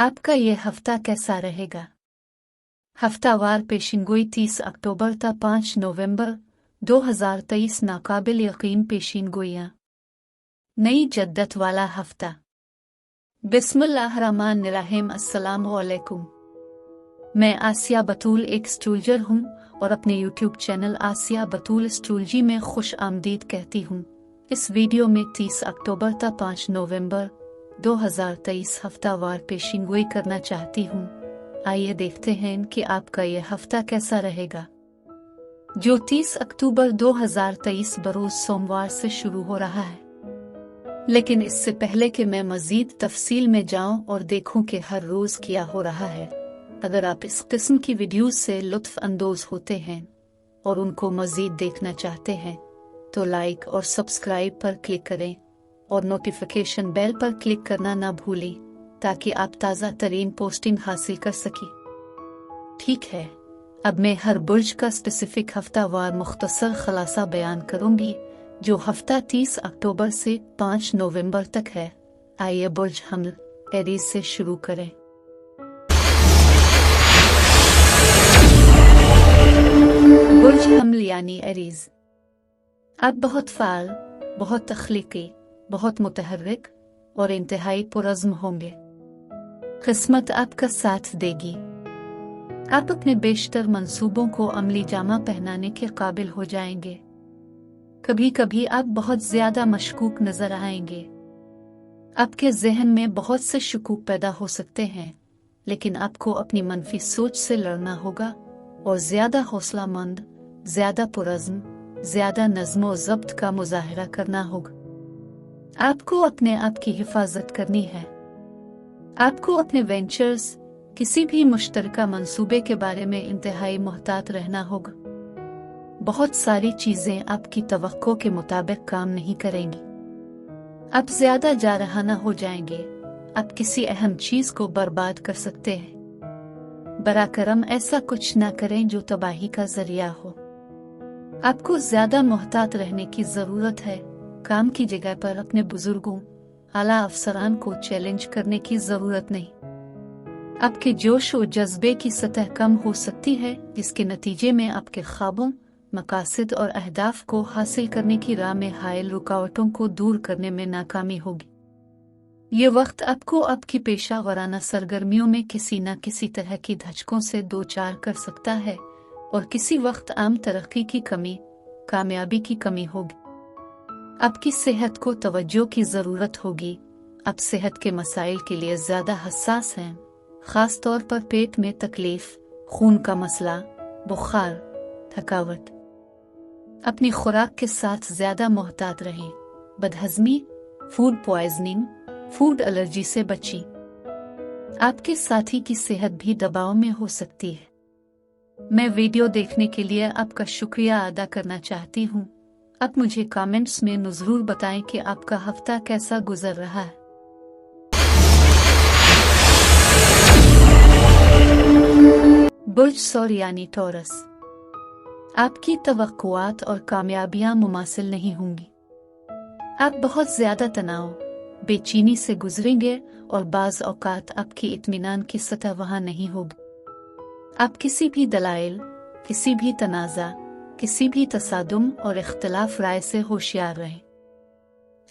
आपका ये हफ्ता कैसा रहेगा? हफ्तावार पेशिनगोई 30 अक्टूबर था 5 नवंबर 2023 नाकाबिल यकीन पेशिनगोइयाँ। नई जद्दत वाला हफ्ता। बिस्मिल्लाहिर्रहमानिर्रहीम। अस्सलामु अलैकुम। मैं आसिया बतूल एक एस्ट्रोलॉजर हूँ और अपने यूट्यूब चैनल आसिया बतूल एस्ट्रोलॉजी में खुश आमदीद कहती हूँ। इस वीडियो में 30 अक्टूबर था 5 नवंबर 2023 हफ्तावार पेशिनगोई करना चाहती हूँ। आइए देखते हैं कि आपका यह हफ्ता कैसा रहेगा, जो 30 अक्टूबर 2023 बरोज सोमवार से शुरू हो रहा है। लेकिन इससे पहले कि मैं मजीद तफसील में जाऊं और देखूं कि हर रोज क्या हो रहा है, अगर आप इस किस्म की वीडियोस से लुत्फ अंदोज होते हैं और उनको मजीद देखना चाहते हैं तो लाइक और सब्सक्राइब पर क्लिक करें और नोटिफिकेशन बेल पर क्लिक करना ना भूलें ताकि आप ताज़ा तरीन पोस्टिंग हासिल कर सकें। ठीक है, अब मैं हर बुर्ज का स्पेसिफिक हफ्तावार मुख्तसर खलासा बयान करूंगी, जो हफ्ता 30 अक्टूबर से 5 नवंबर तक है। आइए बुर्ज हमल एरीज से शुरू करें। बुर्ज हमल यानी एरीज। आप बहुत फाल, बहुत तख्लीकी, बहुत मुतहर्रिक और इंतहाई पुरज़्म होंगे। किस्मत आपका साथ देगी। आप अपने बेशतर मंसूबों को अमली जामा पहनाने के काबिल हो जाएंगे। कभी कभी आप बहुत ज्यादा मशकूक नजर आएंगे। आपके जहन में बहुत से शकूक पैदा हो सकते हैं, लेकिन आपको अपनी मनफी सोच से लड़ना होगा और ज्यादा हौसलामंद, ज्यादा पुरज़्म, ज्यादा नज़्म और ज़ब्त का मुजाहरा करना होगा। आपको अपने आप की हिफाजत करनी है। आपको अपने वेंचर्स, किसी भी मुश्तरका मंसूबे के बारे में इंतहाई मोहतात रहना होगा। बहुत सारी चीजें आपकी तवक्को के मुताबिक काम नहीं करेंगी। आप ज्यादा जारहाना हो जाएंगे। आप किसी अहम चीज को बर्बाद कर सकते हैं। बराकरम ऐसा कुछ ना करें जो तबाही का जरिया हो। आपको ज्यादा मोहतात रहने की जरूरत है। काम की जगह पर अपने बुजुर्गों, आला अफसरान को चैलेंज करने की जरूरत नहीं। आपके जोश और जज्बे की सतह कम हो सकती है, जिसके नतीजे में आपके ख्वाबों, मकासद और अहदाफ को हासिल करने की राह में हायल रुकावटों को दूर करने में नाकामी होगी। ये वक्त आपको आपकी पेशा वराना सरगर्मियों में किसी न किसी तरह की धचकों से दो चार कर सकता है और किसी वक्त आम तरक्की की कमी, कामयाबी की कमी होगी। आपकी सेहत को तवज्जो की जरूरत होगी। आप सेहत के मसाइल के लिए ज्यादा हसास हैं, खास तौर पर पेट में तकलीफ, खून का मसला, बुखार, थकावट। अपनी खुराक के साथ ज्यादा मोहतात रहें। बदहजमी, फूड पॉइजनिंग, फूड एलर्जी से बचें। आपके साथी की सेहत भी दबाव में हो सकती है। मैं वीडियो देखने के लिए आपका शुक्रिया अदा करना चाहती हूँ। आप मुझे कमेंट्स में ज़रूर बताएं कि आपका हफ्ता कैसा गुजर रहा है। बुर्ज सौर यानी टॉरस। आपकी तवक्कुआत और कामयाबियां मुमासिल नहीं होंगी। आप बहुत ज्यादा तनाव, बेचैनी से गुजरेंगे और बाज़ औकात आपकी इत्मीनान की सतह वहां नहीं होगी। आप किसी भी दलाइल, किसी भी तनाज़ा, किसी भी तसादुम और इख्तिलाफ राय से होशियार रहें।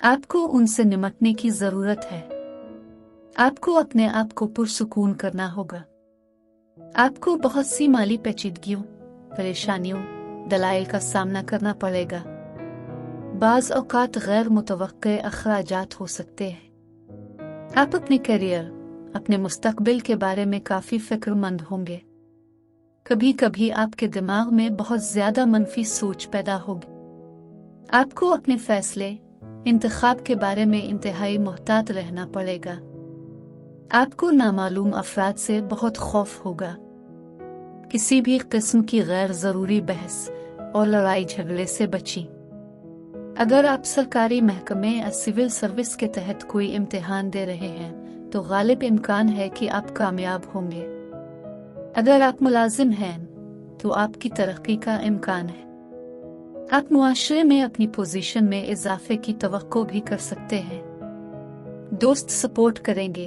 आपको उनसे निमटने की जरूरत है। आपको अपने आप को पुरसुकून करना होगा। आपको बहुत सी माली पेचीदगियों, परेशानियों, दलाइल का सामना करना पड़ेगा। बाज़ औकात गैर मुतवक्के अखराजात हो सकते हैं। आप अपने करियर, अपने मुस्तकबिल के बारे में काफी फिक्रमंद होंगे। कभी कभी आपके दिमाग में बहुत ज्यादा मनफी सोच पैदा होगी। आपको अपने फैसले, इंतखाब के बारे में इंतहाई मोहतात रहना पड़ेगा। आपको नामालूम अफराद से बहुत खौफ होगा। किसी भी किस्म की गैर जरूरी बहस और लड़ाई झगड़े से बचें। अगर आप सरकारी महकमे या सिविल सर्विस के तहत कोई इम्तिहान दे रहे हैं तो गालिब इम्कान है कि आप कामयाब होंगे। अगर आप मुलाजिम हैं तो आपकी तरक्की का इम्कान है। आप मुआशरे में अपनी पोजीशन में इजाफे की तवक्को भी कर सकते हैं। दोस्त सपोर्ट करेंगे।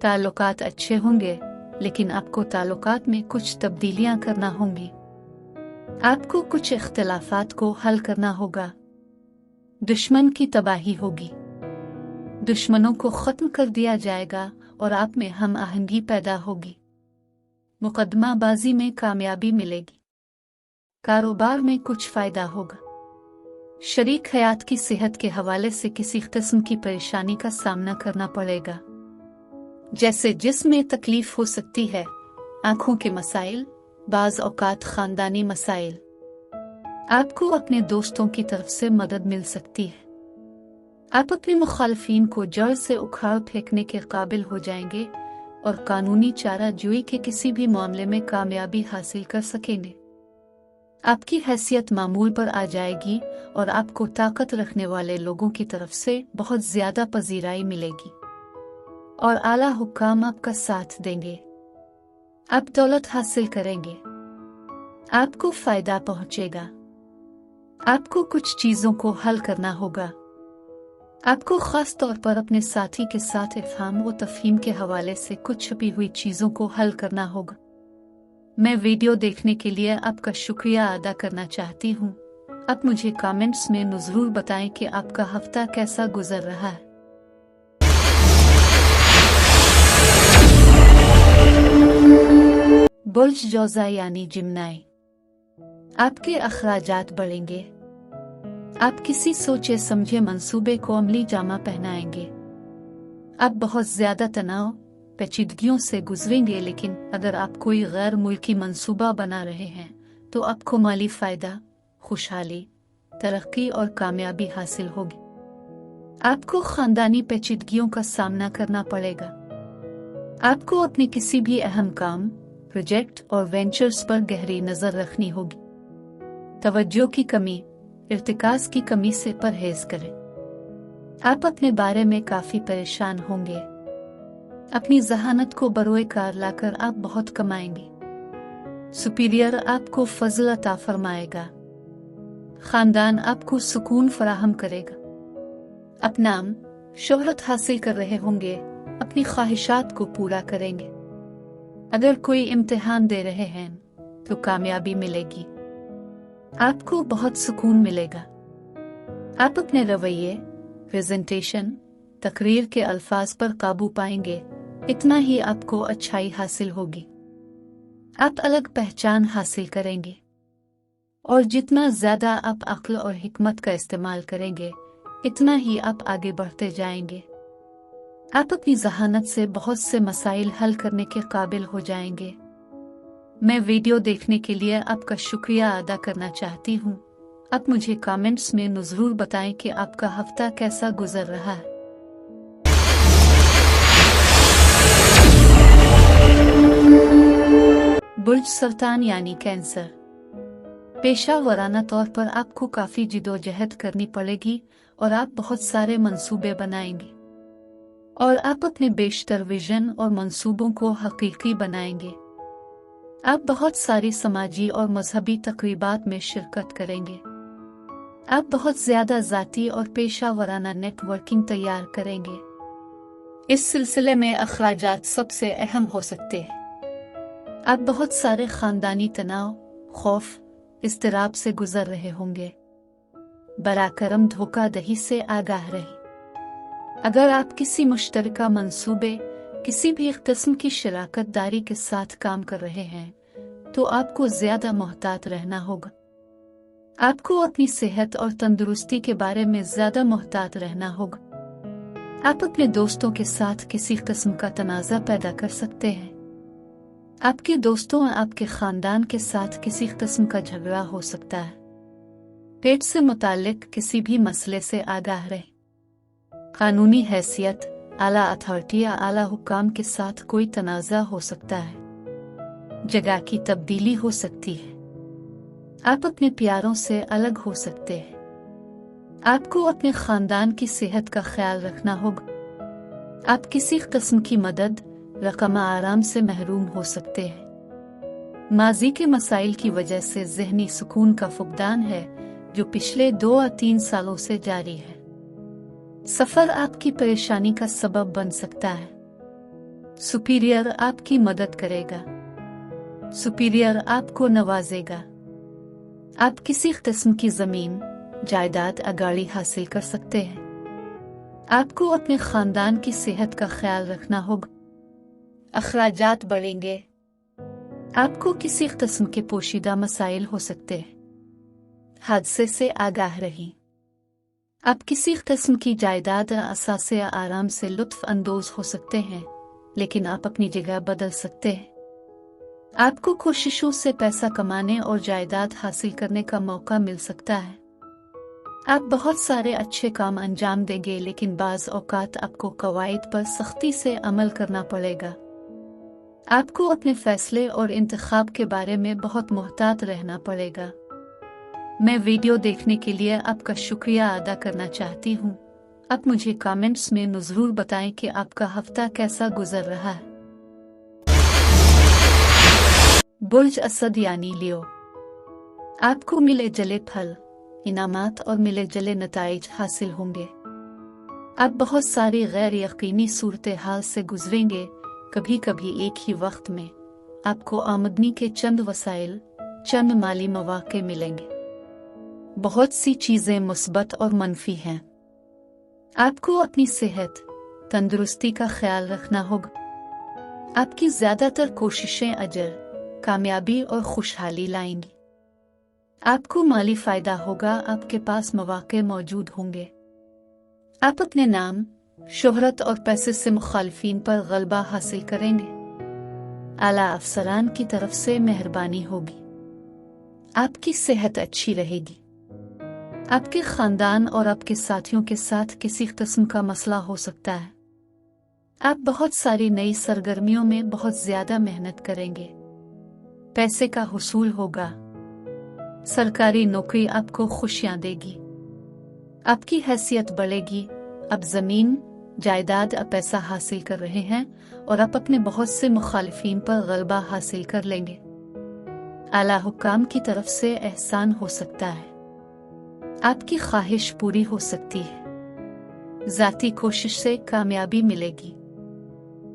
ताल्लुकात अच्छे होंगे, लेकिन आपको ताल्लुकात में कुछ तब्दीलियां करना होंगी। आपको कुछ इख्तिलाफात को हल करना होगा। दुश्मन की तबाही होगी, दुश्मनों को ख़त्म कर दिया जाएगा और आप में हम आहंगी पैदा होगी। मुकदमाबाजी में कामयाबी मिलेगी। कारोबार में कुछ फ़ायदा होगा। शरीक हयात की सेहत के हवाले से किसी किस्म की परेशानी का सामना करना पड़ेगा, जैसे जिस्म में तकलीफ हो सकती है, आंखों के मसाइल, बाज़ औकात ख़ानदानी मसाइल। आपको अपने दोस्तों की तरफ से मदद मिल सकती है। आप अपने मुखालफीन को जड़ से उखाड़ फेंकने के काबिल हो जाएंगे और कानूनी चाराजोई के किसी भी मामले में कामयाबी हासिल कर सकेंगे। आपकी हैसियत मामूल पर आ जाएगी और आपको ताकत रखने वाले लोगों की तरफ से बहुत ज्यादा पजीराई मिलेगी और आला हुक्काम आपका साथ देंगे। आप दौलत हासिल करेंगे। आपको फायदा पहुंचेगा। आपको कुछ चीजों को हल करना होगा। आपको खास तौर पर अपने साथी के साथ इफ़हाम व तफ़हीम के हवाले से कुछ छुपी हुई चीजों को हल करना होगा। मैं वीडियो देखने के लिए आपका शुक्रिया अदा करना चाहती हूँ। आप मुझे कमेंट्स में ज़रूर बताएं कि आपका हफ्ता कैसा गुजर रहा है। बुर्ज जौज़ा यानी जिम्नाई, आपके अखराजात बढ़ेंगे। आप किसी सोचे समझे मंसूबे को अमली जामा पहनाएंगे। आप बहुत ज्यादा तनाव पेचीदगियों से गुजरेंगे, लेकिन अगर आप कोई गैर मुल्की मंसूबा बना रहे हैं तो आपको माली फायदा, खुशहाली, तरक्की और कामयाबी हासिल होगी। आपको खानदानी पेचीदगियों का सामना करना पड़ेगा। आपको अपने किसी भी अहम काम, प्रोजेक्ट और वेंचर्स पर गहरी नजर रखनी होगी। तवज्जो की कमी, इर्तिकाज की कमी से परहेज करें। आप अपने बारे में काफी परेशान होंगे। अपनी जहानत को बरोए कार लाकर आप बहुत कमाएंगे। सुपीरियर आपको फजल अता फरमाएगा। खानदान आपको सुकून फराहम करेगा। आप नाम शोहरत हासिल कर रहे होंगे, अपनी ख्वाहिशात को पूरा करेंगे। अगर कोई इम्तिहान दे रहे हैं तो कामयाबी मिलेगी। आपको बहुत सुकून मिलेगा। आप अपने रवैये, प्रेजेंटेशन, तकरीर के अल्फाज पर काबू पाएंगे। इतना ही आपको अच्छाई हासिल होगी। आप अलग पहचान हासिल करेंगे और जितना ज्यादा आप अक्ल और हिकमत का इस्तेमाल करेंगे, इतना ही आप आगे बढ़ते जाएंगे। आप अपनी जहानत से बहुत से मसाइल हल करने के काबिल हो जाएंगे। मैं वीडियो देखने के लिए आपका शुक्रिया अदा करना चाहती हूँ। आप मुझे कमेंट्स में ज़रूर बताएं कि आपका हफ्ता कैसा गुजर रहा है। बुर्ज सरतान यानी कैंसर, पेशा वराना तौर पर आपको काफी जिदोजहद करनी पड़ेगी और आप बहुत सारे मंसूबे बनाएंगे और आप अपने बेशतर विजन और मंसूबों को हकीकी बनाएंगे। आप बहुत सारी समाजी और मजहबी तकरीबात में शिरकत करेंगे। आप बहुत ज्यादा जाती और पेशा वराना नेटवर्किंग तैयार करेंगे। इस सिलसिले में अखराजात सबसे अहम हो सकते हैं। आप बहुत सारे खानदानी तनाव, खौफ, इस्तिराब से गुजर रहे होंगे। बराकरम धोखाधड़ी से आगाह रहें। अगर आप किसी मुश्तरका मंसूबे, किसी भी किस्म की शराकत दारी के साथ काम कर रहे हैं तो आपको ज्यादा मोहतात रहना होगा। आपको अपनी सेहत और तंदुरुस्ती के बारे में ज्यादा मोहतात रहना होगा। आप अपने दोस्तों के साथ किसी किस्म का तनाज़ा पैदा कर सकते हैं। आपके दोस्तों और आपके खानदान के साथ किसी किस्म का झगड़ा हो सकता है। पेट से मुताल्लिक किसी भी मसले से आगाह रहे। कानूनी हैसियत, आला अथॉरिटी या आला हुक्काम के साथ कोई तनाज़ा हो सकता है। जगह की तब्दीली हो सकती है। आप अपने प्यारों से अलग हो सकते हैं। आपको अपने खानदान की सेहत का ख्याल रखना होगा। आप किसी किस्म की मदद, रकम आराम से महरूम हो सकते हैं। माजी के मसाइल की वजह से ज़हनी सुकून का फुकदान है जो पिछले 2 या 3 सालों से जारी है। सफर आपकी परेशानी का सबब बन सकता है। सुपीरियर आपकी मदद करेगा। सुपीरियर आपको नवाजेगा। आप किसी किस्म की जमीन, जायदाद या गाड़ी हासिल कर सकते हैं। आपको अपने खानदान की सेहत का ख्याल रखना होगा। अखराजात बढ़ेंगे। आपको किसी किस्म के पोशीदा मसाइल हो सकते हैं। हादसे से आगाह रहें। आप किसी किस्म की जायदाद या असासे या आराम से लुत्फ अंदोज हो सकते हैं, लेकिन आप अपनी जगह बदल सकते हैं। आपको कोशिशों से पैसा कमाने और जायदाद हासिल करने का मौका मिल सकता है। आप बहुत सारे अच्छे काम अंजाम देंगे, लेकिन बाज़ औक़ात आपको कवायद पर सख्ती से अमल करना पड़ेगा। आपको अपने फैसले और इंतखाब के बारे में बहुत मुहतात रहना पड़ेगा। मैं वीडियो देखने के लिए आपका शुक्रिया अदा करना चाहती हूँ। आप मुझे कमेंट्स में ज़रूर बताएं कि आपका हफ्ता कैसा गुजर रहा है। बुर्ज असद यानी लियो, आपको मिले जले फल, इनामात और मिले जले नताइज हासिल होंगे। आप बहुत सारी गैर यकीनी सूरत हाल से गुजरेंगे। कभी कभी एक ही वक्त में आपको आमदनी के चंद वसाइल, चंद माली मौके मिलेंगे। बहुत सी चीजें मुस्बत और मनफी हैं। आपको अपनी सेहत, तंदुरुस्ती का ख्याल रखना होगा। आपकी ज्यादातर कोशिशें अजर, कामयाबी और खुशहाली लाएंगी। आपको माली फायदा होगा। आपके पास मौके मौजूद होंगे। आप अपने नाम, शोहरत और पैसे से मुखालिफिन पर गलबा हासिल करेंगे। आला अफसरान की तरफ से मेहरबानी होगी। आपकी सेहत अच्छी रहेगी। आपके खानदान और आपके साथियों के साथ किसी किस्म का मसला हो सकता है। आप बहुत सारी नई सरगर्मियों में बहुत ज्यादा मेहनत करेंगे। पैसे का हुसूल होगा। सरकारी नौकरी आपको खुशियां देगी। आपकी हैसियत बढ़ेगी। आप जमीन, जायदाद या पैसा हासिल कर रहे हैं और आप अपने बहुत से मुखालिफिन पर गलबा हासिल कर लेंगे। आला हुक्काम की तरफ से एहसान हो सकता है। आपकी ख्वाहिश पूरी हो सकती है। जाती कोशिश से कामयाबी मिलेगी।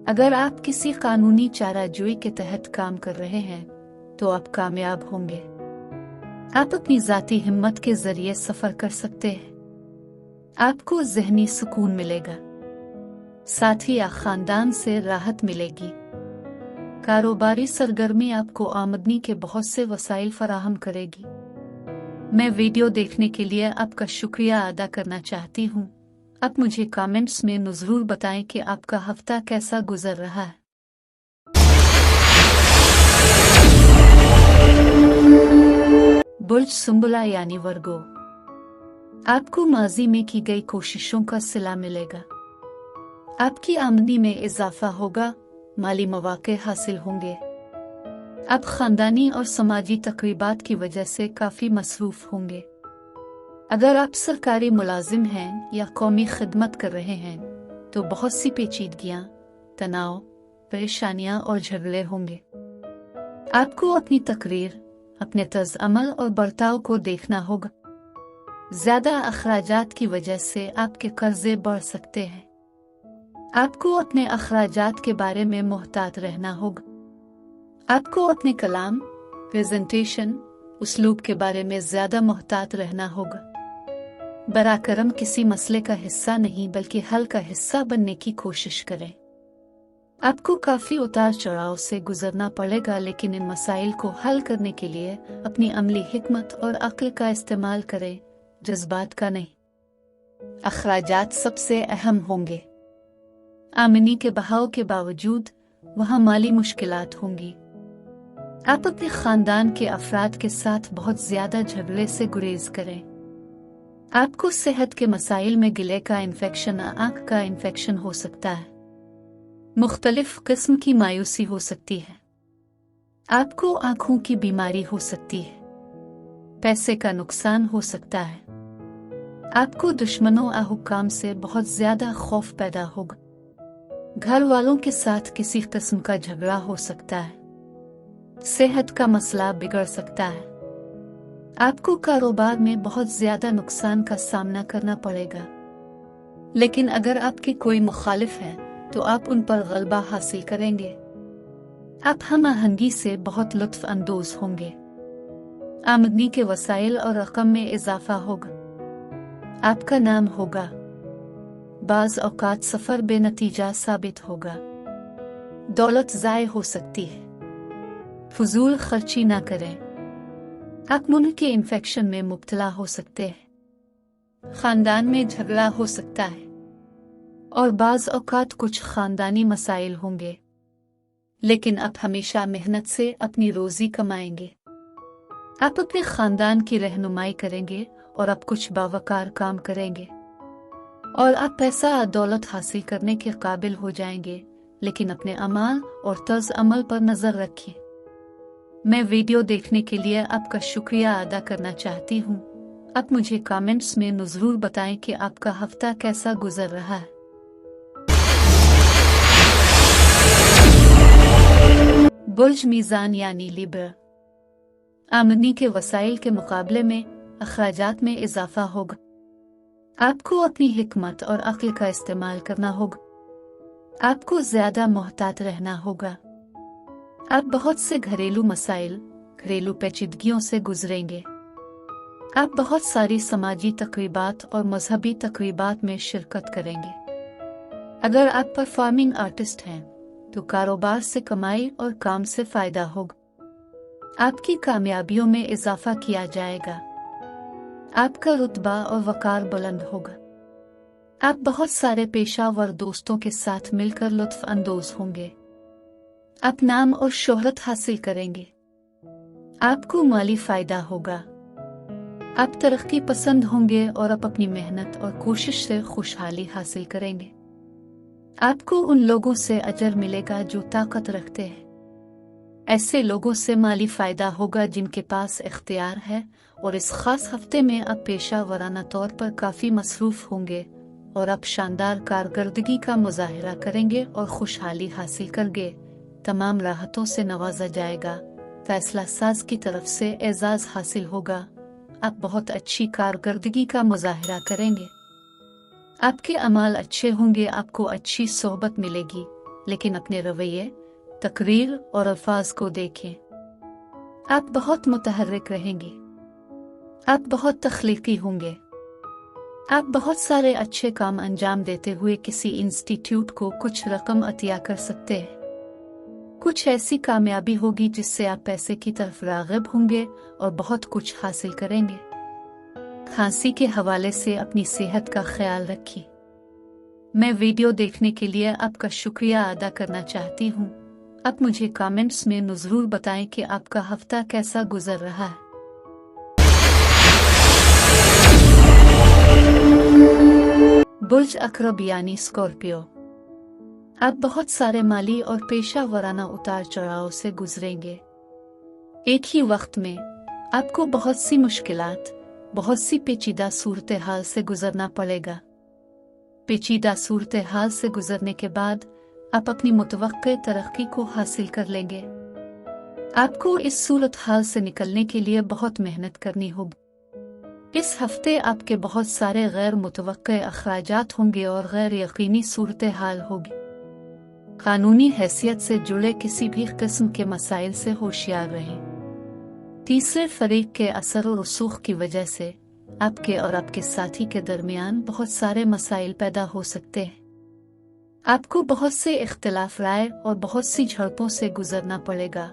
अगर आप किसी कानूनी चाराजोई के तहत काम कर रहे हैं तो आप कामयाब होंगे। आप अपनी जाती हिम्मत के जरिए सफर कर सकते हैं। आपको ज़हनी सुकून मिलेगा। साथी या खानदान से राहत मिलेगी। कारोबारी सरगर्मी आपको आमदनी के बहुत से वसाइल फराहम करेगी। मैं वीडियो देखने के लिए आपका शुक्रिया अदा करना चाहती हूँ। आप मुझे कमेंट्स में ज़रूर बताएं कि आपका हफ्ता कैसा गुजर रहा है। बुर्ज सुंबला यानी वर्गो, आपको माजी में की गई कोशिशों का सिला मिलेगा। आपकी आमदनी में इजाफा होगा। माली मौके हासिल होंगे। आप खानदानी और समाजी तकरीबात की वजह से काफी मसरूफ होंगे। अगर आप सरकारी मुलाजिम हैं या कौमी खिदमत कर रहे हैं तो बहुत सी पेचीदगियां, तनाव, परेशानियां और झगड़े होंगे। आपको अपनी तकरीर, अपने तर्ज अमल और बर्ताव को देखना होगा। ज्यादा अखराजात की वजह से आपके कर्जे बढ़ सकते हैं। आपको अपने अखराजात के बारे में मुहतात रहना होगा। आपको अपने कलाम, प्रेजेंटेशन, उसलूब के बारे में ज्यादा मुहतात रहना होगा। बराकरम किसी मसले का हिस्सा नहीं बल्कि हल का हिस्सा बनने की कोशिश करें। आपको काफी उतार चढ़ाव से गुजरना पड़ेगा, लेकिन इन मसाइल को हल करने के लिए अपनी अमली हिकमत और अक्ल का इस्तेमाल करें, जज्बात का नहीं। अखराजात सबसे अहम होंगे। आमदनी के बहाव के बावजूद वहाँ माली मुश्किलात होंगी। आप अपने खानदान के अफराद के साथ बहुत ज्यादा झगड़े से गुरेज करें। आपको सेहत के मसाइल में गिले का इन्फेक्शन, आंख का इन्फेक्शन हो सकता है। मुख्तलिफ किस्म की मायूसी हो सकती है। आपको आंखों की बीमारी हो सकती है। पैसे का नुकसान हो सकता है। आपको दुश्मनों या हुक्काम से बहुत ज्यादा खौफ पैदा होगा। घर वालों के साथ किसी किस्म का झगड़ा हो सकता है। सेहत का मसला बिगड़ सकता है। आपको कारोबार में बहुत ज्यादा नुकसान का सामना करना पड़ेगा। लेकिन अगर आपके कोई मुखालिफ है तो आप उन पर गलबा हासिल करेंगे। आप हम आहंगी से बहुत लुत्फ अंदोज होंगे। आमदनी के वसाइल और रकम में इजाफा होगा। आपका नाम होगा। बाज औकात सफर बेनतीजा साबित होगा। दौलत ज़ाय हो सकती है। फजूल खर्ची ना करें। आप मुंह के इन्फेक्शन में मुब्तला हो सकते हैं। खानदान में झगड़ा हो सकता है और बाज औकात कुछ खानदानी मसाइल होंगे, लेकिन आप हमेशा मेहनत से अपनी रोजी कमाएंगे। आप अपने खानदान की रहनुमाई करेंगे और आप कुछ बावकार काम करेंगे और आप पैसा और दौलत हासिल करने के काबिल हो जाएंगे, लेकिन अपने अमाल और तर्ज अमल पर नजर रखिए। मैं वीडियो देखने के लिए आपका शुक्रिया अदा करना चाहती हूँ। आप मुझे कमेंट्स में ज़रूर बताएं कि आपका हफ्ता कैसा गुजर रहा है। बुर्ज मीज़ान यानी लिब्रा। आमदनी के वसाइल के मुकाबले में अखराजात में इजाफा होगा। आपको अपनी हिकमत और अक्ल का इस्तेमाल करना होगा। आपको ज्यादा मोहतात रहना होगा। आप बहुत से घरेलू मसाइल, घरेलू पेचीदगियों से गुजरेंगे। आप बहुत सारी समाजी तकरीबात और मजहबी तकरीबात में शिरकत करेंगे। अगर आप परफॉर्मिंग आर्टिस्ट हैं तो कारोबार से कमाई और काम से फायदा होगा। आपकी कामयाबियों में इजाफा किया जाएगा। आपका रुतबा और वकार बुलंद होगा। आप बहुत सारे पेशावर दोस्तों के साथ मिलकर लुत्फ अंदोज होंगे। आप नाम और शोहरत हासिल करेंगे। आपको माली फायदा होगा। आप तरक्की पसंद होंगे और आप अपनी मेहनत और कोशिश से खुशहाली हासिल करेंगे। आपको उन लोगों से अजर मिलेगा जो ताकत रखते हैं। ऐसे लोगों से माली फायदा होगा जिनके पास इख्तियार है, और इस खास हफ्ते में आप पेशा वराना तौर पर काफी मसरूफ होंगे और आप शानदार कारकर्दगी का मुजाहिरा करेंगे और खुशहाली हासिल करेंगे। तमाम राहतों से नवाजा जाएगा। फैसला साज की तरफ से एजाज हासिल होगा। आप बहुत अच्छी कारकर्दगी का मुजाहिरा करेंगे। आपके अमाल अच्छे होंगे। आपको अच्छी सोहबत मिलेगी, लेकिन अपने रवैये, तकरीर और अल्फाज को देखें। आप बहुत मुतहर्रिक रहेंगे। आप बहुत तख्लीकी होंगे। आप बहुत सारे अच्छे काम अंजाम देते हुए किसी इंस्टीट्यूट को कुछ रकम अतिया कर सकते हैं। कुछ ऐसी कामयाबी होगी जिससे आप पैसे की तरफ राग़िब होंगे और बहुत कुछ हासिल करेंगे। खांसी के हवाले से अपनी सेहत का ख्याल रखिए। मैं वीडियो देखने के लिए आपका शुक्रिया अदा करना चाहती हूँ। आप मुझे कमेंट्स में ज़रूर बताएं कि आपका हफ्ता कैसा गुजर रहा है। बुर्ज अकरब यानी स्कॉर्पियो। आप बहुत सारे माली और पेशा वराना उतार चढ़ाव से गुजरेंगे। एक ही वक्त में आपको बहुत सी मुश्किलात, बहुत सी पेचीदा सूरत हाल से गुजरना पड़ेगा। पेचीदा सूरत हाल से गुजरने के बाद आप अपनी मुतवक्के तरक्की को हासिल कर लेंगे। आपको इस सूरत हाल से निकलने के लिए बहुत मेहनत करनी होगी। इस हफ्ते आपके बहुत सारे गैर मुतवक्के अखराजात होंगे और गैर यकीनी सूरत हाल होगी। कानूनी हैसियत से जुड़े किसी भी किस्म के मसाइल से होशियार रहें। तीसरे फरीक के असर और रसूख की वजह से आपके और आपके साथी के दरमियान बहुत सारे मसाइल पैदा हो सकते हैं। आपको बहुत से इख्तिलाफ राय और बहुत सी झड़पों से गुजरना पड़ेगा।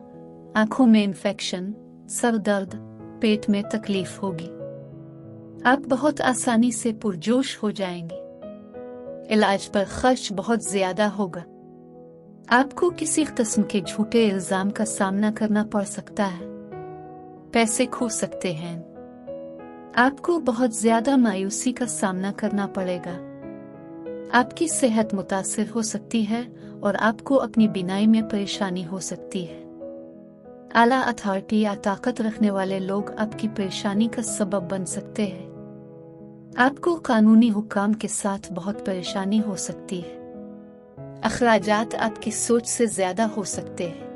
आंखों में इन्फेक्शन, सर दर्द, पेट में तकलीफ होगी। आप बहुत आसानी से पुरजोश हो जाएंगे। इलाज पर खर्च बहुत ज्यादा होगा। आपको किसी किस्म के झूठे इल्जाम का सामना करना पड़ सकता है। पैसे खो सकते हैं। आपको बहुत ज्यादा मायूसी का सामना करना पड़ेगा। आपकी सेहत मुतासिर हो सकती है और आपको अपनी बीनाई में परेशानी हो सकती है। आला अथॉरिटी या ताकत रखने वाले लोग आपकी परेशानी का सबब बन सकते हैं। आपको कानूनी हुक्काम के साथ बहुत परेशानी हो सकती है। अखराजात आपकी सोच से ज्यादा हो सकते हैं।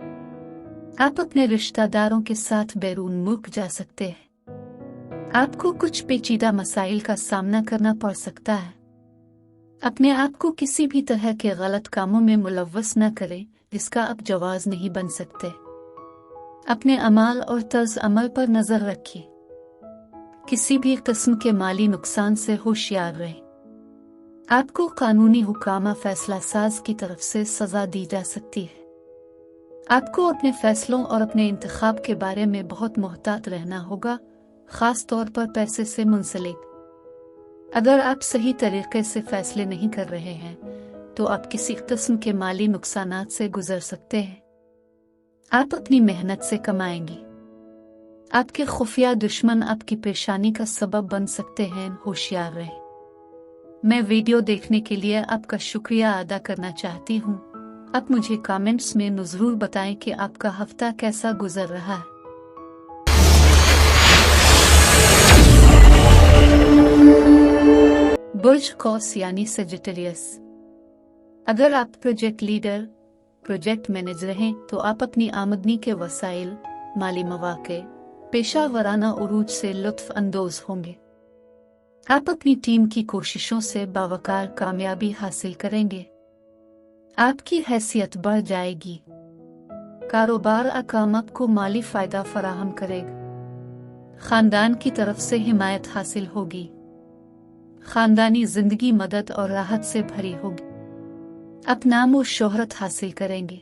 आप अपने रिश्तेदारों के साथ बैरून मुल्क जा सकते हैं। आपको कुछ पेचीदा मसाइल का सामना करना पड़ सकता है। अपने आप को किसी भी तरह के गलत कामों में मुलव्वस न करें जिसका आप जवाज नहीं बन सकते। अपने अमाल और तर्ज अमल पर नजर रखिए। किसी भी किस्म के माली नुकसान से होशियार रहें। आपको कानूनी हुकामा फैसला साज की तरफ से सजा दी जा सकती है। आपको अपने फैसलों और अपने इंतखाब के बारे में बहुत मोहतात रहना होगा, खास तौर पर पैसे से मुंसलिक। अगर आप सही तरीके से फैसले नहीं कर रहे हैं तो आप किसी किस्म के माली नुकसानात से गुजर सकते हैं। आप अपनी मेहनत से कमाएंगे। आपके खुफिया दुश्मन आपकी परेशानी का सबब बन सकते हैं, होशियार रहें। मैं वीडियो देखने के लिए आपका शुक्रिया अदा करना चाहती हूँ। आप मुझे कमेंट्स में ज़रूर बताएं कि आपका हफ्ता कैसा गुजर रहा है। बुर्ज कौस यानी सजिटेरियस। अगर आप प्रोजेक्ट लीडर, प्रोजेक्ट मैनेजर हैं तो आप अपनी आमदनी के वसाइल, माली मौके, पेशा वराना उरूज से लुत्फ अंदोज होंगे। आप अपनी टीम की कोशिशों से बावकार कामयाबी हासिल करेंगे। आपकी हैसियत बढ़ जाएगी। कारोबार अकाम आपको माली फायदा फराहम करेगा। खानदान की तरफ से हिमायत हासिल होगी। खानदानी जिंदगी मदद और राहत से भरी होगी। आप नाम और शोहरत हासिल करेंगे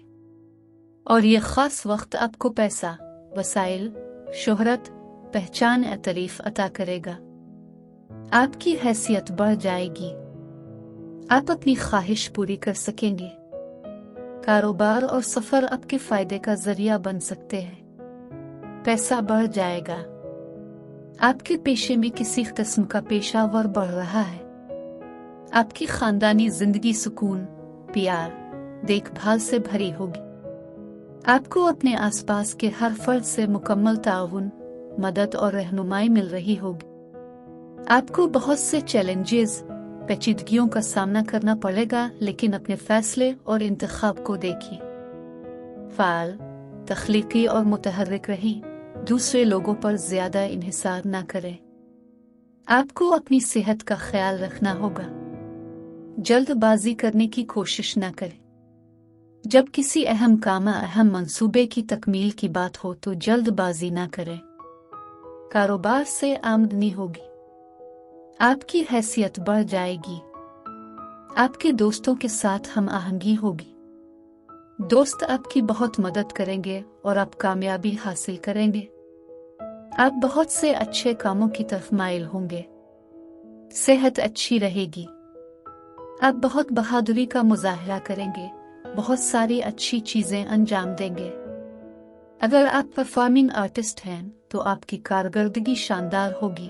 और ये खास वक्त आपको पैसा, वसाइल, शोहरत, पहचान और तारीफ अता करेगा। आपकी हैसियत बढ़ जाएगी। आप अपनी ख्वाहिश पूरी कर सकेंगे। कारोबार और सफर आपके फायदे का जरिया बन सकते हैं। पैसा बढ़ जाएगा। आपके पेशे में किसी किस्म का पेशावर बढ़ रहा है। आपकी खानदानी जिंदगी सुकून, प्यार, देखभाल से भरी होगी। आपको अपने आसपास के हर फर्द से मुकम्मल ताउन, मदद और रहनुमाई मिल रही होगी। आपको बहुत से चैलेंजेस, पेचीदगियों का सामना करना पड़ेगा, लेकिन अपने फैसले और इंतखाब को देखिए। फाल, तख्लीकी और मुतहर्रिक रही। दूसरे लोगों पर ज्यादा इन्हिसार न करें। आपको अपनी सेहत का ख्याल रखना होगा। जल्दबाजी करने की कोशिश न करें। जब किसी अहम काम, अहम मंसूबे की तकमील की बात हो तो जल्दबाजी न करें। कारोबार से आमदनी होगी। आपकी हैसियत बढ़ जाएगी। आपके दोस्तों के साथ हम आहंगी होगी। दोस्त आपकी बहुत मदद करेंगे और आप कामयाबी हासिल करेंगे। आप बहुत से अच्छे कामों की तरफ माइल होंगे। सेहत अच्छी रहेगी। आप बहुत बहादुरी का मुजाहरा करेंगे। बहुत सारी अच्छी चीजें अंजाम देंगे। अगर आप परफॉर्मिंग आर्टिस्ट हैं तो आपकी कारकर्दगी शानदार होगी।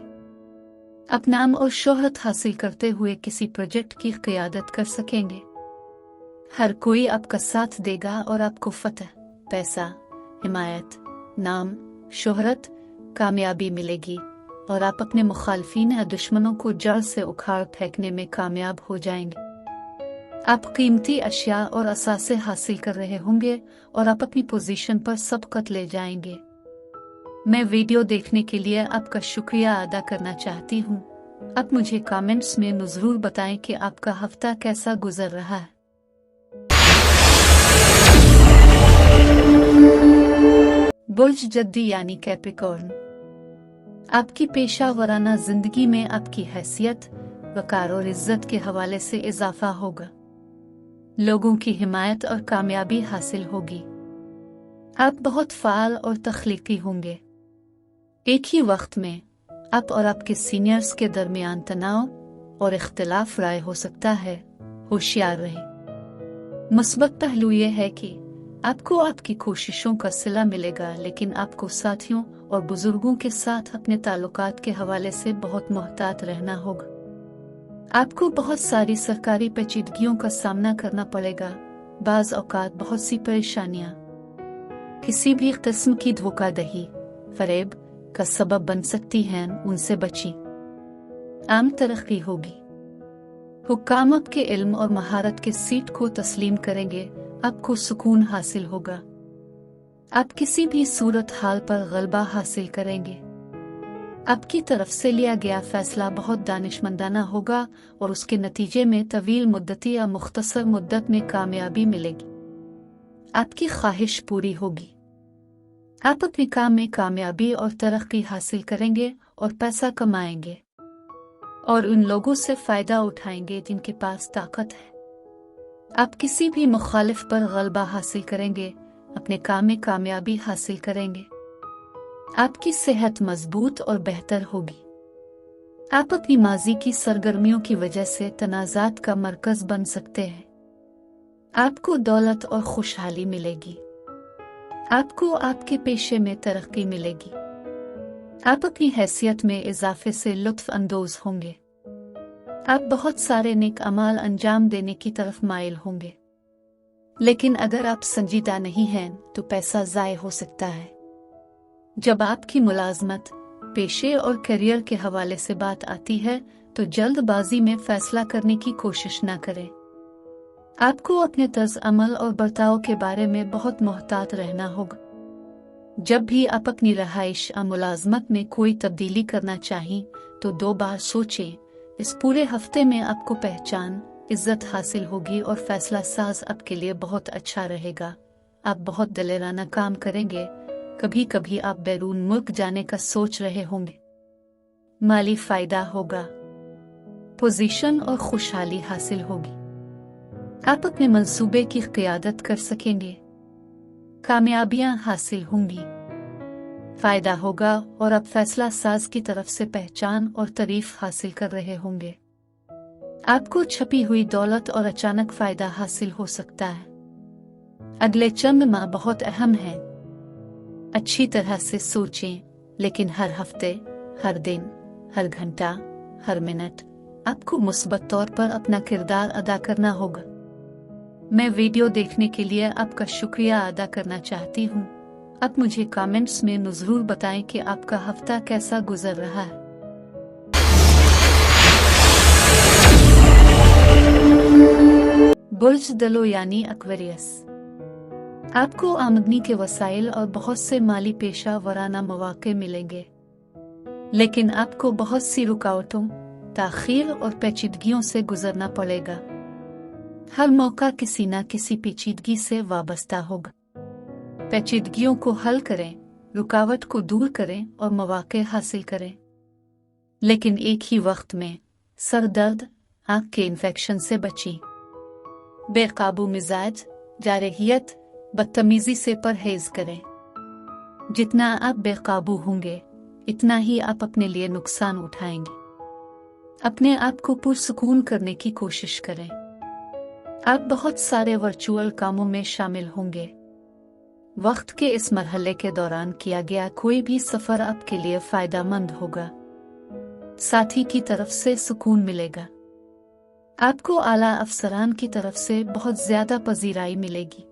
आप नाम और शोहरत हासिल करते हुए किसी प्रोजेक्ट की क़ियादत कर सकेंगे। हर कोई आपका साथ देगा और आपको फतह, पैसा, हिमायत, नाम, शोहरत, कामयाबी मिलेगी और आप अपने मुखालफीन या दुश्मनों को जड़ से उखाड़ फेंकने में कामयाब हो जाएंगे। आप कीमती अशिया और असासे हासिल कर रहे होंगे और आप अपनी पोजीशन पर सबकत ले जाएंगे। मैं वीडियो देखने के लिए आपका शुक्रिया अदा करना चाहती हूँ। आप मुझे कमेंट्स में ज़रूर बताएं कि आपका हफ्ता कैसा गुजर रहा है। बुर्ज जद्दी यानी कैप्रिकॉर्न। आपकी पेशा वराना जिंदगी में आपकी हैसियत, वकार और इज्जत के हवाले से इजाफा होगा। लोगों की हिमायत और कामयाबी हासिल होगी। आप बहुत फाल और तख्लीकी होंगे। एक ही वक्त में आप और आपके सीनियर्स के दरमियान तनाव और इख्तिलाफ राय हो सकता है, होशियार रहें। मुस्बत पहलू ये है कि आपको आपकी कोशिशों का सिला मिलेगा, लेकिन आपको साथियों और बुजुर्गों के साथ अपने ताल्लुकात के हवाले से बहुत मोहतात रहना होगा। आपको बहुत सारी सरकारी पेचीदगियों का सामना करना पड़ेगा। बाज औकात बहुत सी परेशानियां किसी भी किस्म की धोखाधड़ी, फरेब का सबब बन सकती हैं, उनसे बची। आम तरक्की होगी। हुक्काम आपके इल्म और महारत के सीट को तस्लीम करेंगे। आपको सुकून हासिल होगा। आप किसी भी सूरत हाल पर गलबा हासिल करेंगे। आपकी तरफ से लिया गया फैसला बहुत दानिशमंदाना होगा और उसके नतीजे में तवील मुद्दती या मुख्तसर मुद्दत में कामयाबी मिलेगी। आपकी ख्वाहिश पूरी होगी। आप अपने काम में कामयाबी और तरक्की हासिल करेंगे और पैसा कमाएंगे और उन लोगों से फायदा उठाएंगे जिनके पास ताकत है। आप किसी भी मुखालिफ पर गलबा हासिल करेंगे, अपने काम में कामयाबी हासिल करेंगे। आपकी सेहत मजबूत और बेहतर होगी। आप अपनी माजी की सरगर्मियों की वजह से तनाज़ात का मरकज बन सकते हैं। आपको दौलत और खुशहाली मिलेगी। आपको आपके पेशे में तरक्की मिलेगी। आप अपनी हैसियत में इजाफे से लुत्फ अंदोज होंगे। आप बहुत सारे नेक अमाल अंजाम देने की तरफ माइल होंगे, लेकिन अगर आप संजीदा नहीं हैं तो पैसा ज़ाय हो सकता है। जब आपकी मुलाजमत, पेशे और करियर के हवाले से बात आती है तो जल्दबाजी में फैसला करने की कोशिश न करें। आपको अपने तर्ज अमल और बर्ताव के बारे में बहुत मोहतात रहना होगा। जब भी आप अपनी रहाइश या मुलाजमत में कोई तब्दीली करना चाहें तो 2 बार सोचें। इस पूरे हफ्ते में आपको पहचान, इज्जत हासिल होगी और फैसला साज आपके लिए बहुत अच्छा रहेगा। आप बहुत दिलेराना काम करेंगे। कभी कभी आप बैरून मुल्क जाने का सोच रहे होंगे। माली फायदा होगा। पोजीशन और खुशहाली हासिल होगी। आप अपने मंसूबे की क़ियादत कर सकेंगे। कामयाबियां हासिल होंगी। फायदा होगा और आप फैसला साज की तरफ से पहचान और तारीफ हासिल कर रहे होंगे। आपको छपी हुई दौलत और अचानक फायदा हासिल हो सकता है। अगले चंद माह बहुत अहम हैं। अच्छी तरह से सोचें, लेकिन हर हफ्ते, हर दिन, हर घंटा, हर मिनट आपको मुस्बत तौर पर अपना किरदार अदा करना होगा। मैं वीडियो देखने के लिए आपका शुक्रिया अदा करना चाहती हूँ। आप मुझे कमेंट्स में ज़रूर बताएं कि आपका हफ्ता कैसा गुजर रहा है। बुर्ज दलो यानी एक्वेरियस। आपको आमदनी के वसाइल और बहुत से माली पेशा वराना मौके मिलेंगे, लेकिन आपको बहुत सी रुकावटों, ताखीर और पेचीदगियों से गुजरना पड़ेगा। हर मौका किसी न किसी पेचीदगी से वाबस्ता होगा। पेचीदगियों को हल करें, रुकावट को दूर करें और मौके हासिल करें, लेकिन एक ही वक्त में सर दर्द, आँख के इन्फेक्शन से बचें। बेकाबू मिजाज, जारहियत, बदतमीजी से परहेज करें। जितना आप बेकाबू होंगे, इतना ही आप अपने लिए नुकसान उठाएंगे। अपने आप को पुरसुकून करने की कोशिश करें। आप बहुत सारे वर्चुअल कामों में शामिल होंगे। वक्त के इस मरहले के दौरान किया गया कोई भी सफर आपके लिए फायदेमंद होगा। साथी की तरफ से सुकून मिलेगा। आपको आला अफसरान की तरफ से बहुत ज्यादा पजीराई मिलेगी।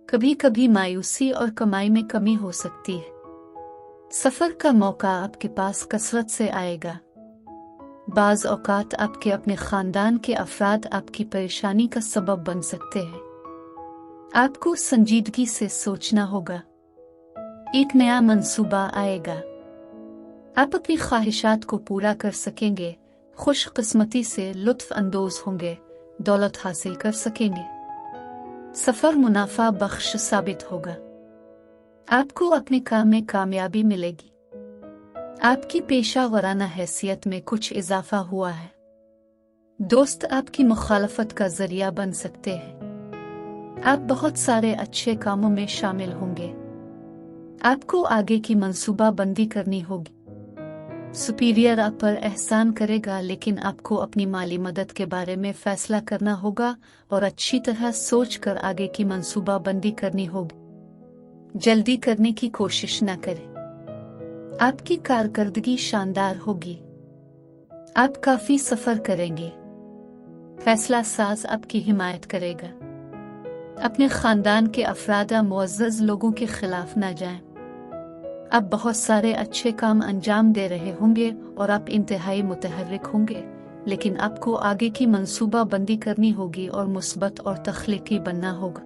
कभी कभी मायूसी और कमाई में कमी हो सकती है। सफर का मौका आपके पास कसरत से आएगा। बाज औकात आपके अपने खानदान के अफराद आपकी परेशानी का सबब बन सकते हैं। आपको संजीदगी से सोचना होगा। एक नया मंसूबा आएगा। आप अपनी ख्वाहिशात को पूरा कर सकेंगे। खुशकिस्मती से लुत्फ अंदोज होंगे। दौलत हासिल कर सकेंगे। सफर मुनाफा बख्श साबित होगा। आपको अपने काम में कामयाबी मिलेगी। आपकी पेशा वराना हैसियत में कुछ इजाफा हुआ है। दोस्त आपकी मुखालफत का जरिया बन सकते हैं। आप बहुत सारे अच्छे कामों में शामिल होंगे। आपको आगे की मंसूबा बंदी करनी होगी। सुपीरियर आप पर एहसान करेगा, लेकिन आपको अपनी माली मदद के बारे में फैसला करना होगा और अच्छी तरह सोचकर आगे की मंसूबा बंदी करनी होगी। जल्दी करने की कोशिश न करें। आपकी कारकर्दगी शानदार होगी। आप काफी सफर करेंगे। फैसला साज आपकी हिमायत करेगा। अपने खानदान के अफराद मुअज़्ज़ज़ लोगों के खिलाफ न जाएं। आप बहुत सारे अच्छे काम अंजाम दे रहे होंगे और आप इंतहाई मुतहर्रिक होंगे, लेकिन आपको आगे की मंसूबा बंदी करनी होगी और मुस्बत और तख्लीकी बनना होगा।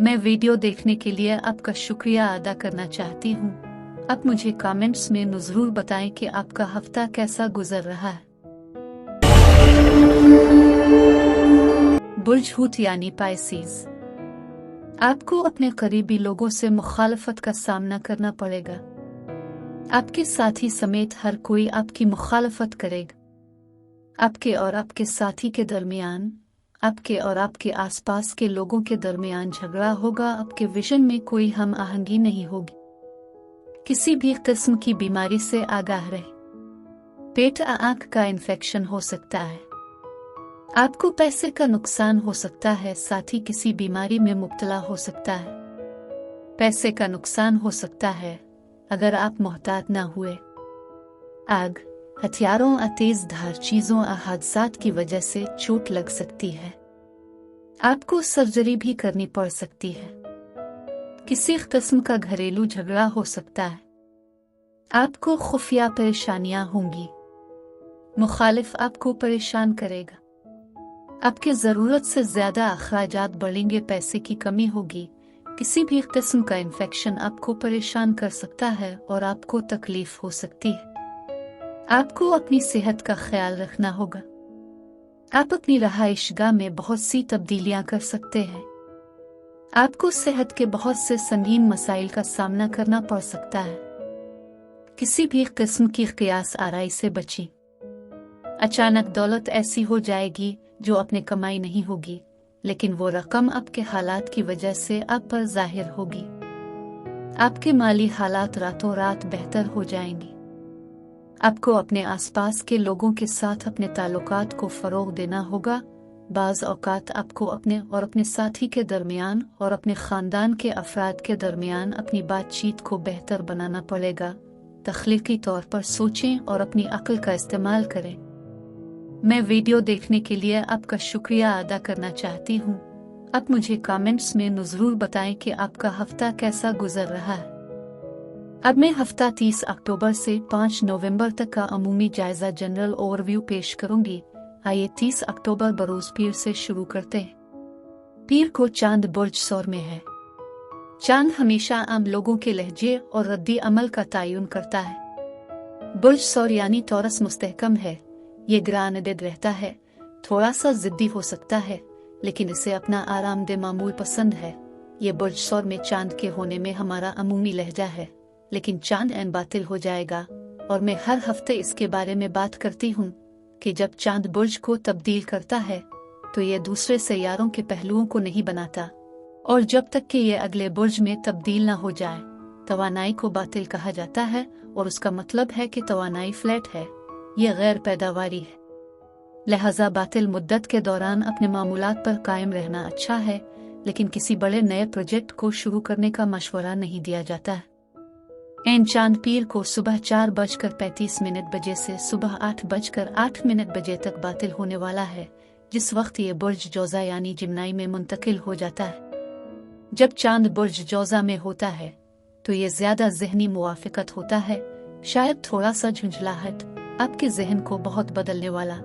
मैं वीडियो देखने के लिए आपका शुक्रिया अदा करना चाहती हूँ। अब मुझे कमेंट्स में ज़रूर बताएं कि आपका हफ्ता कैसा गुजर रहा है। बुर्ज हूत यानी पाइसेस, आपको अपने करीबी लोगों से मुखालफत का सामना करना पड़ेगा। आपके साथी समेत हर कोई आपकी मुखालफत करेगा। आपके और आपके साथी के दरमियान, आपके और आपके आसपास के लोगों के दरमियान झगड़ा होगा। आपके विजन में कोई हम आहंगी नहीं होगी। किसी भी किस्म की बीमारी से आगाह रहे। पेट या आंख का इन्फेक्शन हो सकता है। आपको पैसे का नुकसान हो सकता है। साथ ही किसी बीमारी में मुब्तला हो सकता है। पैसे का नुकसान हो सकता है अगर आप मोहतात न हुए। आग, हथियारों या तेज धार चीजों या हादसात की वजह से चोट लग सकती है। आपको सर्जरी भी करनी पड़ सकती है। किसी किस्म का घरेलू झगड़ा हो सकता है। आपको खुफिया परेशानियां होंगी। मुखालिफ आपको परेशान करेगा। आपके जरूरत से ज्यादा अखराजात बढ़ेंगे। पैसे की कमी होगी। किसी भी किस्म का इन्फेक्शन आपको परेशान कर सकता है और आपको तकलीफ हो सकती है। आपको अपनी सेहत का ख्याल रखना होगा। आप अपनी रहाइशगाह में बहुत सी तब्दीलियां कर सकते हैं। आपको सेहत के बहुत से संगीन मसाइल का सामना करना पड़ सकता है। किसी भी किस्म की कियास आराई से बची। अचानक दौलत ऐसी हो जाएगी जो अपने कमाई नहीं होगी, लेकिन वो रकम आपके हालात की वजह से आप पर जाहिर होगी। आपके माली हालात रातों रात बेहतर हो जाएंगे। आपको अपने आसपास के लोगों के साथ अपने ताल्लुकात को फरोग देना होगा। बाज़ औकात आपको अपने और अपने साथी के दरमियान और अपने खानदान के अफराद के दरमियान अपनी बातचीत को बेहतर बनाना पड़ेगा। तख्लीकी तौर पर सोचें और अपनी अक्ल का इस्तेमाल करें। मैं वीडियो देखने के लिए आपका शुक्रिया अदा करना चाहती हूँ। अब मुझे कमेंट्स में ज़रूर बताएं कि आपका हफ्ता कैसा गुजर रहा है। अब मैं हफ्ता 30 अक्टूबर से 5 नवंबर तक का अमूमी जायजा जनरल ओवरव्यू पेश करूंगी। आइए 30 अक्टूबर बरोज पीर से शुरू करते हैं। पीर को चांद बुर्ज सौर में है। चांद हमेशा आम लोगों के लहजे और रद्दी अमल का तयन करता है। बुर्ज सौर यानी टॉरस मुस्तहकम है। ये ग्रानडेड रहता है। थोड़ा सा जिद्दी हो सकता है, लेकिन इसे अपना आरामदेह मामूल पसंद है। ये बुर्ज सौर में चांद के होने में हमारा अमूमी लहजा है, लेकिन चांद ऐन बातिल हो जाएगा। और मैं हर हफ्ते इसके बारे में बात करती हूँ कि जब चांद बुर्ज को तब्दील करता है तो ये दूसरे सैयारों के पहलुओं को नहीं बनाता, और जब तक कि ये अगले बुर्ज में तब्दील न हो जाए तवानाई को बातिल कहा जाता है, और उसका मतलब है कि तवानाई फ्लैट है, ये गैर पैदावारी है। लिहाजा बातिल मुद्दत के दौरान अपने मामूलात पर कायम रहना अच्छा है, लेकिन किसी बड़े नए प्रोजेक्ट को शुरू करने का मशवरा नहीं दिया जाता है। ऐन चांद पीर को सुबह 4:35 बजे से सुबह 8:08 बजे तक बातिल होने वाला है, जिस वक्त ये बुर्ज जौजा यानी जिम्नाई में मुंतकिल हो जाता है। जब चांद बुर्ज जौजा में होता है तो ये ज्यादा जहनी मुवाफिकत होता है, शायद थोड़ा सा झुंझलाहट, आपके जहन को बहुत बदलने वाला।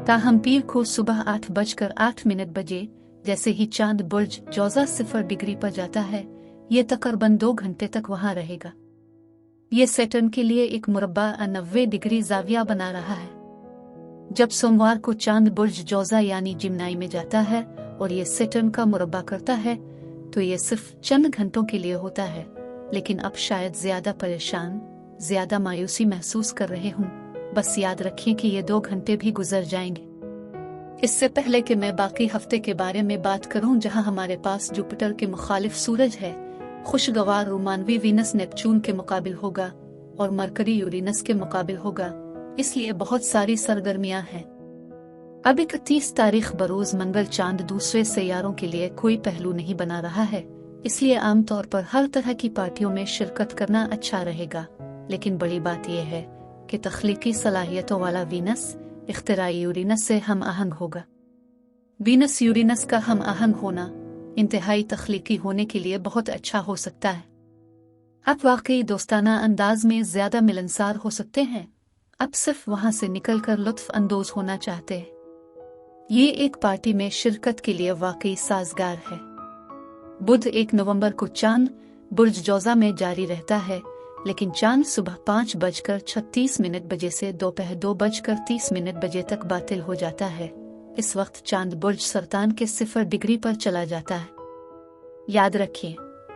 ताहम पीर को सुबह 8:08 बजे जैसे ही चांद बुर्ज जौजा 0 डिग्री पर जाता है, ये तकरीबन 2 घंटे तक वहां रहेगा। ये सैटर्न के लिए एक मुरब्बा 90 डिग्री जाविया बना रहा है। जब सोमवार को चांद बुर्ज जौजा यानी जिम्नाई में जाता है और ये सैटर्न का मुरब्बा करता है, तो ये सिर्फ चंद घंटों के लिए होता है। लेकिन अब शायद ज्यादा परेशान, ज्यादा मायूसी महसूस कर रहे हूँ। बस याद रखिए कि ये 2 घंटे भी गुजर जाएंगे। इससे पहले कि मैं बाकी हफ्ते के बारे में बात करूं, जहां हमारे पास जुपिटर के मुखालिफ सूरज है, खुशगवार रोमानवी वीनस नेपच्यून के मुकाबिल होगा और मरकरी यूरेनस के मुकाबिल होगा, इसलिए बहुत सारी सरगर्मियां हैं। अब 31 तारीख बरोज मंगल चांद दूसरे सैयारों के लिए कोई पहलू नहीं बना रहा है, इसलिए आमतौर पर हर तरह की पार्टियों में शिरकत करना अच्छा रहेगा। लेकिन बड़ी बात यह है कि तख्लीकी सलाहियतों वाला वीनस इख्तिराई यूरेनस से हम आहंग होगा। वीनस यूरेनस का हम आहंग होना इंतहाई तख्लीकी होने के लिए बहुत अच्छा हो सकता है। आप वाकई दोस्ताना अंदाज में ज्यादा मिलनसार हो सकते हैं। आप सिर्फ वहां से निकलकर लुत्फ अंदोज होना चाहते हैं। ये एक पार्टी में शिरकत के लिए वाकई साजगार है। बुध 1 नवंबर को चांद बुर्ज जौजा में जारी रहता है, लेकिन चांद सुबह 5:36 बजे से दोपहर 2:30 बजे तक बातिल हो जाता है। इस वक्त चांद बुर्ज सरतान के 0 डिग्री पर चला जाता है। याद रखिए,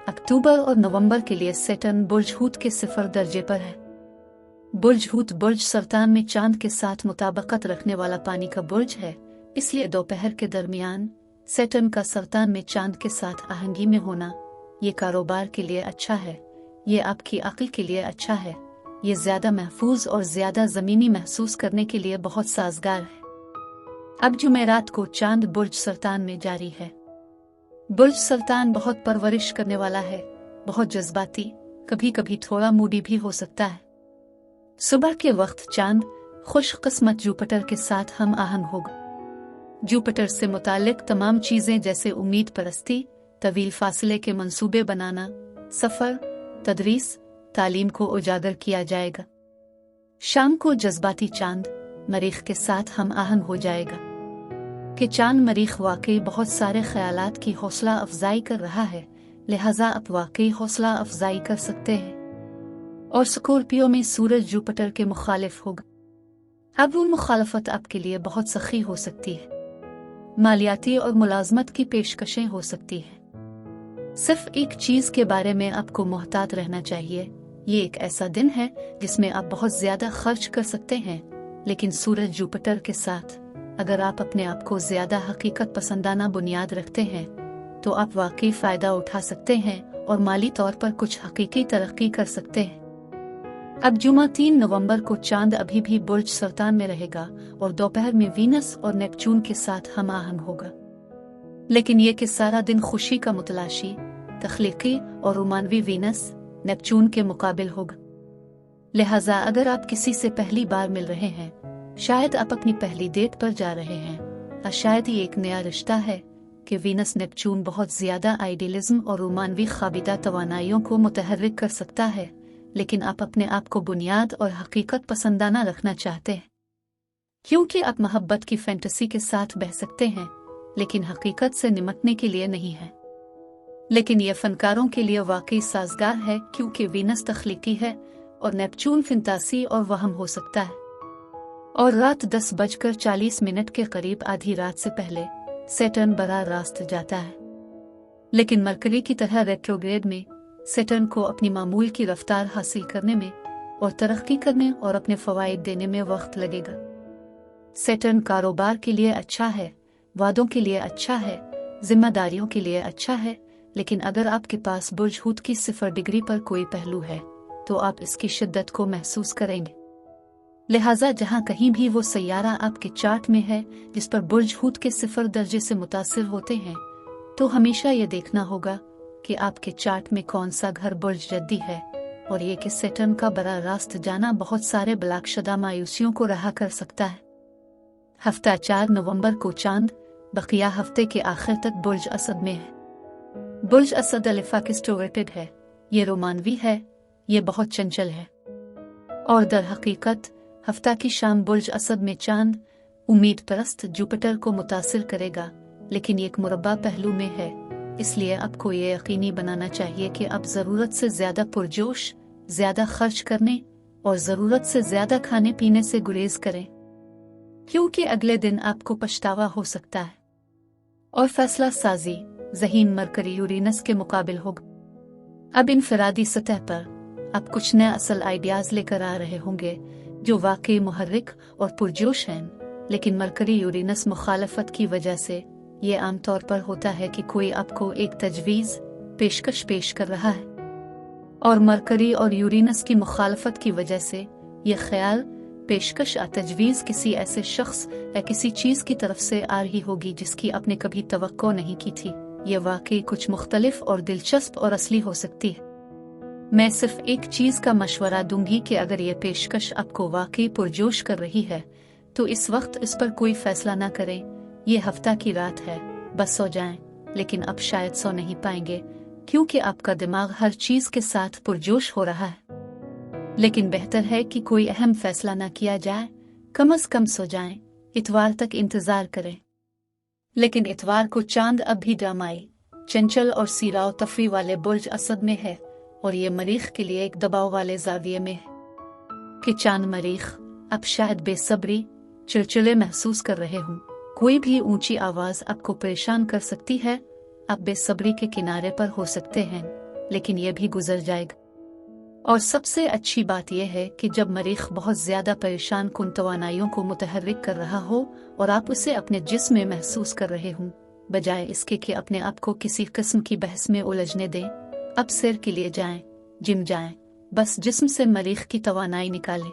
अक्टूबर और नवंबर के लिए सैटर्न बुर्ज हूत के 0 दर्जे पर है। बुर्ज हूत बुर्ज सरतान में चांद के साथ मुताबिकत रखने वाला पानी का बुर्ज है, इसलिए दोपहर के दरमियान सैटर्न का सरतान में चांद के साथ आहंगी में होना ये कारोबार के लिए अच्छा है, ये आपकी अक्ल के लिए अच्छा है, ये ज्यादा महफूज और ज्यादा जमीनी महसूस करने के लिए बहुत साजगार है। अब जुमेरात को चांद बुर्ज सरतान में जारी है। बुर्ज सरतान बहुत परवरिश करने वाला है, बहुत जज्बाती, कभी कभी थोड़ा मूडी भी हो सकता है। सुबह के वक्त चांद खुशकिस्मत जुपिटर के साथ हम आहंग होगा। जुपिटर से मुतालिक तमाम चीजें जैसे उम्मीद परस्ती, तवील फासले के मंसूबे बनाना, सफर, तदरीस, तालीम को उजागर किया जाएगा। शाम को जज्बाती चांद मरीख के साथ हम आहंग हो जाएगा कि चांद मरीख वाकई बहुत सारे ख्यालात की हौसला अफजाई कर रहा है, लिहाजा आप वाकई हौसला अफजाई कर सकते हैं। और स्कॉर्पियो में सूरज जुपिटर के मुखालिफ होगा। अब वो मुखालफत आपके लिए बहुत सखी हो सकती है, मालियाती और मुलाजमत की पेशकशें हो सकती है। सिर्फ एक चीज के बारे में आपको मोहतात रहना चाहिए, ये एक ऐसा दिन है जिसमें आप बहुत ज्यादा खर्च कर सकते हैं, लेकिन सूरज जुपिटर के साथ अगर आप अपने आप को ज्यादा हकीकत पसंदाना बुनियाद रखते हैं तो आप वाकई फायदा उठा सकते हैं और माली तौर पर कुछ हकीकी तरक्की कर सकते हैं। अब जुमा 3 नवंबर को चांद अभी भी बुर्ज सरतान में रहेगा और दोपहर में वीनस और नेपच्यून के साथ हम आहंग होगा, लेकिन ये कि सारा दिन खुशी का मुतलाशी, तख्लीकी और रोमानवी वीनस नेपच्यून के मुकाबिल होगा। लिहाजा अगर आप किसी से पहली बार मिल रहे हैं, शायद आप अपनी पहली डेट पर जा रहे हैं, या शायद ये एक नया रिश्ता है कि वीनस नेपच्यून बहुत ज्यादा आइडियलिज्म और रोमानवी ख्वाबिदा तवानाइयों को मुतहर्रिक कर सकता है, लेकिन आप अपने आप को बुनियाद और हकीकत पसंदाना रखना चाहते हैं, क्योंकि आप मोहब्बत की फैंटेसी के साथ बह सकते हैं, लेकिन हकीकत से निमटने के लिए नहीं है। लेकिन यह फनकारों के लिए वाकई साजगार है, क्योंकि वीनस तख्लीकी है और नेपच्यून फिंतासी और वहम हो सकता है। और रात 10:40 के करीब आधी रात से पहले सैटर्न बराह रास्त जाता है, लेकिन मरकरी की तरह रेट्रोग्रेड में सैटर्न को अपनी मामूल की रफ्तार हासिल करने में और तरक्की करने और अपने फवाइद देने में वक्त लगेगा। सैटर्न कारोबार के लिए अच्छा है, वादों के लिए अच्छा है, जिम्मेदारियों के लिए अच्छा है, लेकिन अगर आपके पास बुर्ज हूत की 0 डिग्री पर कोई पहलू है तो आप इसकी शिद्दत को महसूस करेंगे। लिहाजा जहां कहीं भी वो सैयारा आपके चार्ट में है जिस पर बुर्ज हूत के 0 दर्जे से मुतासिर होते हैं, तो हमेशा ये देखना होगा कि आपके चार्ट में कौन सा घर बुर्ज जद्दी है, और ये कि सैटर्न का बराह रास्त जाना बहुत सारे ब्लाकशदा मायूसियों को रहा कर सकता है। हफ्ता 4 नवंबर को चांद बकिया हफ्ते के आखिर तक बुर्ज असद में है। बुर्ज असद अलिफाकिस्टोवेटेड है, ये रोमानवी है, ये बहुत चंचल है, और दर हकीकत हफ्ता की शाम बुर्ज असद में चांद उम्मीद परस्त जुपिटर को मुतासिर करेगा, लेकिन एक मुरब्बा पहलू में है, इसलिए आपको ये यकीनी बनाना चाहिए कि आप जरूरत से ज्यादा पुरजोश, ज्यादा खर्च करने और जरूरत से ज्यादा खाने पीने से गुरेज करें, क्योंकि अगले दिन आपको पछतावा हो सकता है और फैसला साजी ज़हीन मरकरी यूरेनस के मुकाबिल होगा। अब इनफरादी सतह पर आप कुछ नए असल आइडियाज लेकर आ रहे होंगे जो वाकई मुहर्रिक और पुरजोश हैं, लेकिन मरकरी यूरेनस मुखालफत की वजह से ये आमतौर पर होता है कि कोई आपको एक तजवीज़ पेशकश पेश कर रहा है, और मरकरी और यूरेनस की मुखालफत की वजह से ये ख्याल पेशकश या तजवीज़ किसी ऐसे शख्स या किसी चीज़ की तरफ से आ रही होगी जिसकी आपने कभी तवक्को नहीं की थी। ये वाकई कुछ मुख्तलिफ और दिलचस्प और असली हो सकती है। मैं सिर्फ एक चीज़ का मशवरा दूंगी कि अगर ये पेशकश आपको वाकई पुरजोश कर रही है तो इस वक्त इस पर कोई फैसला ना करें। ये हफ्ता की रात है, बस सो जाएं, लेकिन अब शायद सो नहीं पाएंगे क्योंकि आपका दिमाग हर चीज़ के साथ पुरजोश हो रहा है। लेकिन बेहतर है कि कोई अहम फैसला ना किया जाए, कम से कम सो जाएं, इतवार तक इंतजार करें। लेकिन इतवार को चांद अब भी ड्रामाई, चंचल और सीराव तफरी वाले बुर्ज असद में है और ये मरीख के लिए एक दबाव वाले जाविये में है कि चांद मरीख अब शायद बेसब्री चिड़चिड़े महसूस कर रहे हों। कोई भी ऊंची आवाज आपको परेशान कर सकती है। आप बेसब्री के किनारे पर हो सकते हैं, लेकिन यह भी गुजर जाएगा। और सबसे अच्छी बात यह है कि जब मरीख बहुत ज्यादा परेशान कुन तवानाइयों को मुतहर्रिक कर रहा हो और आप उसे अपने जिस्म में महसूस कर रहे हों, बजाय इसके कि अपने आप को किसी किस्म की बहस में उलझने दें, अब सैर के लिए जाएं, जिम जाएं, बस जिस्म से मरीख की तवानाई निकालें।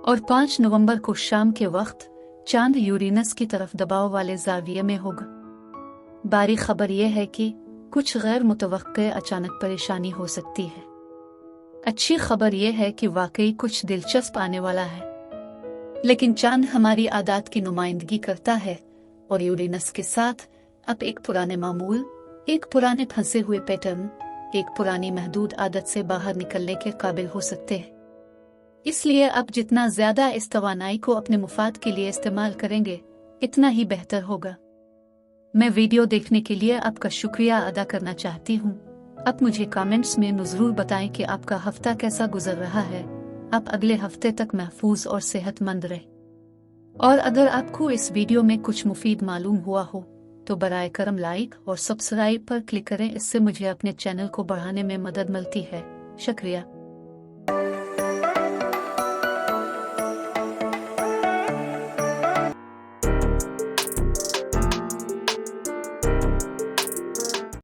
और 5 नवंबर को शाम के वक्त चांद यूरेनस की तरफ दबाव वाले जाविये में होगा। बारी खबर यह है कि कुछ गैर मुतवक्के अचानक परेशानी हो सकती है। अच्छी खबर यह है कि वाकई कुछ दिलचस्प आने वाला है, लेकिन चांद हमारी आदत की नुमाइंदगी करता है और यूरेनस के साथ अब एक पुराने मामूल, एक पुराने फंसे हुए पैटर्न, एक पुरानी महदूद आदत से बाहर निकलने के काबिल हो सकते हैं। इसलिए अब जितना ज्यादा इस तवानाई को अपने मुफाद के लिए इस्तेमाल करेंगे, इतना ही बेहतर होगा। मैं वीडियो देखने के लिए आपका शुक्रिया अदा करना चाहती हूँ। अब मुझे कमेंट्स में जरूर बताएं कि आपका हफ्ता कैसा गुजर रहा है। आप अगले हफ्ते तक महफूज और सेहतमंद रहे। और अगर आपको इस वीडियो में कुछ मुफीद मालूम हुआ हो तो बराए करम लाइक और सब्सक्राइब पर क्लिक करें। इससे मुझे अपने चैनल को बढ़ाने में मदद मिलती है। शुक्रिया।